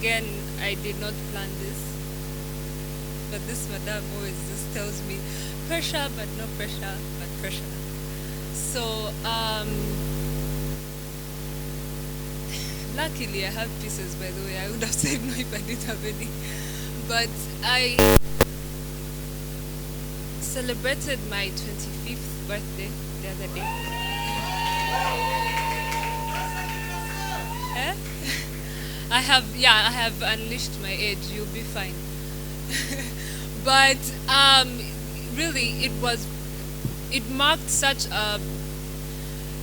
again, I did not plan this, but this madam always just tells me, pressure, but no pressure, but pressure. So, luckily I have pieces, by the way. I would have said no if I didn't have any. But I celebrated my 25th birthday the other day. Eh? I have unleashed my age. You'll be fine. But really, it marked such a,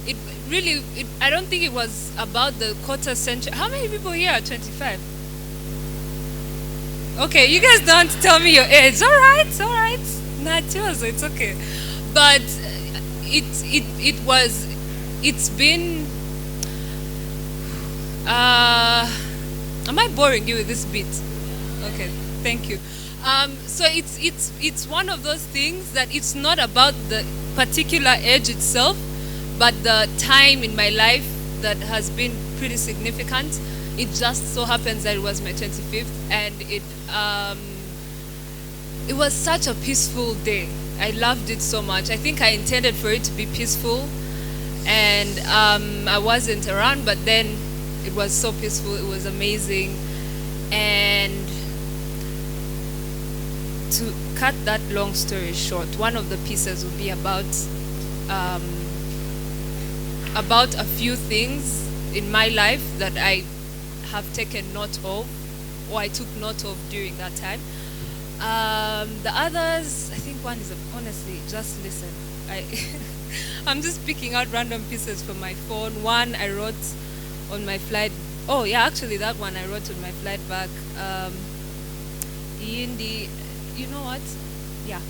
it really, I don't think it was about the quarter century. How many people here are 25? Okay, you guys don't tell me your age. All right. Nah, it's yours. It's okay. But it's been. Am I boring you with this bit? Okay, thank you. So it's one of those things that it's not about the particular age itself, but the time in my life that has been pretty significant. It just so happens that it was my 25th, and it was such a peaceful day. I loved it so much. I think I intended for it to be peaceful, and I wasn't around, but then it was so peaceful. It was amazing. And to cut that long story short, one of the pieces will be about a few things in my life that I have taken note of, or I took note of during that time. The others, I think one is, honestly, just listen. I'm just picking out random pieces from my phone. One I wrote on my flight. Oh yeah, actually that one I wrote on my flight back. Yindi, you know what? Yeah,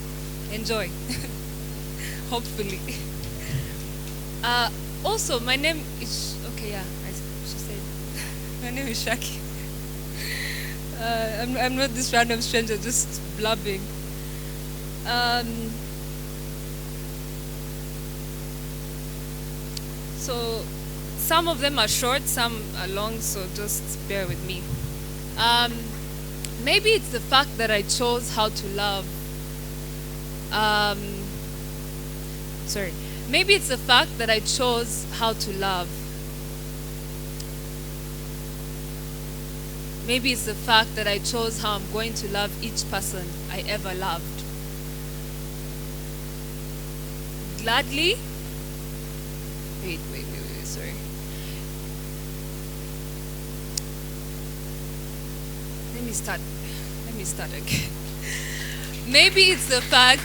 enjoy. Hopefully. Also, my name is, okay, yeah, she said, my name is Shaki. I'm not this random stranger just blabbing. So some of them are short, some are long, so just bear with me. Maybe it's the fact that I chose how to love. Maybe it's the fact that I chose how to love. Maybe it's the fact that I chose how I'm going to love each person I ever loved. Gladly. Wait, sorry. Let me start again. Maybe it's the fact.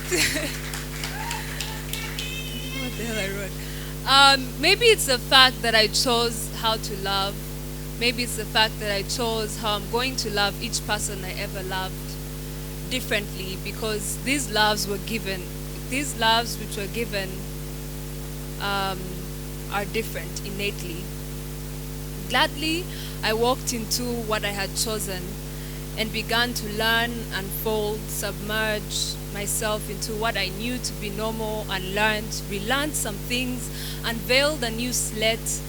What the hell I wrote? Maybe it's the fact that I chose how to love. Maybe it's the fact that I chose how I'm going to love each person I ever loved differently, because these loves which were given are different innately. Gladly, I walked into what I had chosen and began to learn, unfold, submerge myself into what I knew to be normal, unlearned, relearned some things, unveiled a new slate.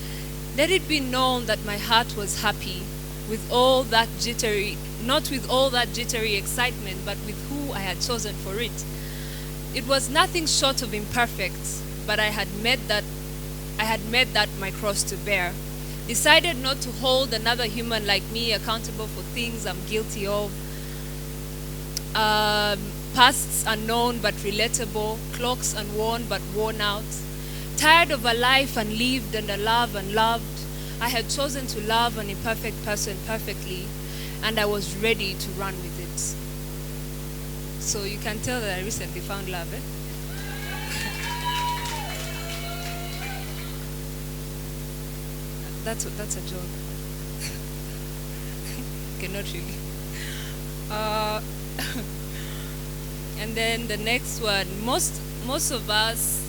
Let it be known that my heart was happy with all that jittery, not with all that jittery excitement, but with who I had chosen for it. It was nothing short of imperfect, but I had made that my cross to bear. Decided not to hold another human like me accountable for things I'm guilty of. Pasts unknown but relatable, clocks unworn but worn out. Tired of a life unlived and a love unloved, I had chosen to love an imperfect person perfectly, and I was ready to run with it. So you can tell that I recently found love, eh? That's a joke. Okay, not really. And then the next one, most of us.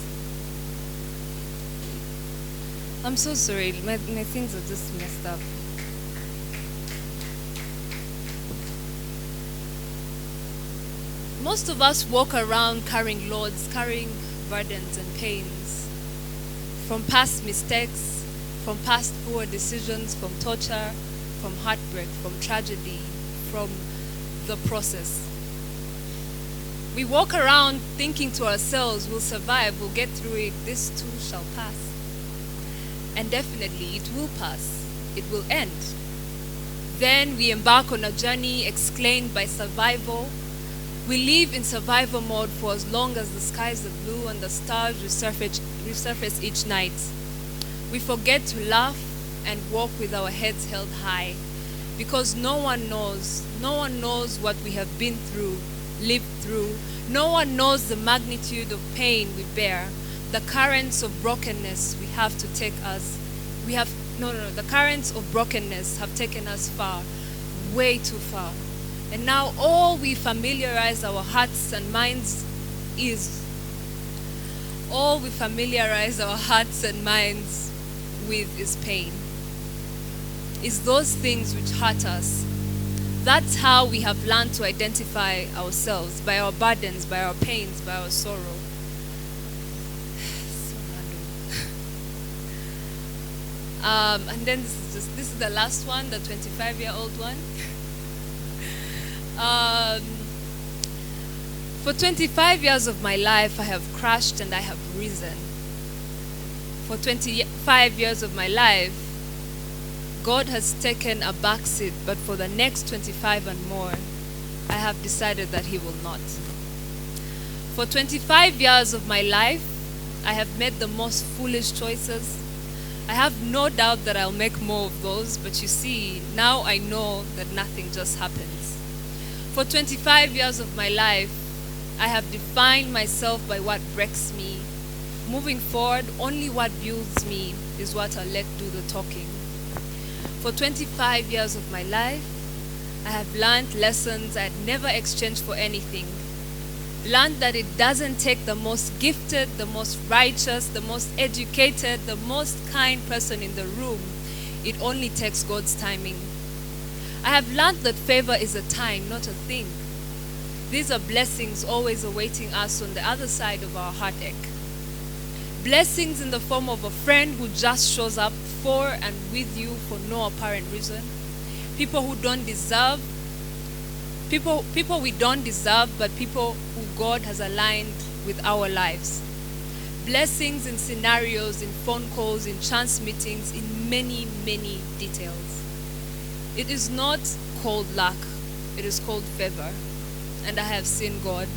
I'm so sorry, my things are just messed up. Most of us walk around carrying loads, carrying burdens and pains from past mistakes, from past poor decisions, from torture, from heartbreak, from tragedy, from the process. We walk around thinking to ourselves, we'll survive, we'll get through it, this too shall pass. And definitely it will pass, it will end. Then we embark on a journey explained by survival. We live in survival mode for as long as the skies are blue and the stars resurface each night. We forget to laugh and walk with our heads held high, because no one knows what we have been through, lived through. No one knows the magnitude of pain we bear, the currents of brokenness we have to take us. The currents of brokenness have taken us far, way too far. And now all we familiarize our hearts and minds with is pain. Is those things which hurt us. That's how we have learned to identify ourselves, by our burdens, by our pains, by our sorrow. So random. And then this is the last one, the 25-year-old one. For 25 years of my life, I have crashed and I have risen. For 25 years of my life, God has taken a backseat, but for the next 25 and more, I have decided that He will not. For 25 years of my life, I have made the most foolish choices. I have no doubt that I'll make more of those, but you see, now I know that nothing just happens. For 25 years of my life, I have defined myself by what breaks me. Moving forward, only what builds me is what I'll let do the talking. For 25 years of my life, I have learned lessons I had never exchanged for anything. Learned that it doesn't take the most gifted, the most righteous, the most educated, the most kind person in the room. It only takes God's timing. I have learned that favor is a time, not a thing. These are blessings always awaiting us on the other side of our heartache. Blessings in the form of a friend who just shows up for and with you for no apparent reason. People we don't deserve, but people who God has aligned with our lives. Blessings in scenarios, in phone calls, in chance meetings, in many, many details. It is not called luck, it is called favor. And I have seen God.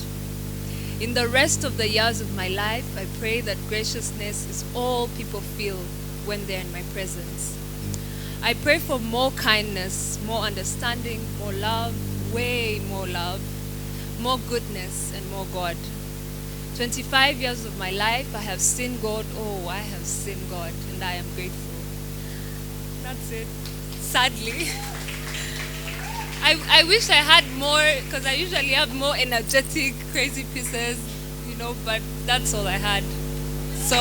In the rest of the years of my life, I pray that graciousness is all people feel when they're in my presence. I pray for more kindness, more understanding, more love, way more love, more goodness, and more God. 25 years of my life, I have seen God. Oh, I have seen God, and I am grateful. That's it. Sadly. I wish I had more, because I usually have more energetic, crazy pieces, but that's all I had. So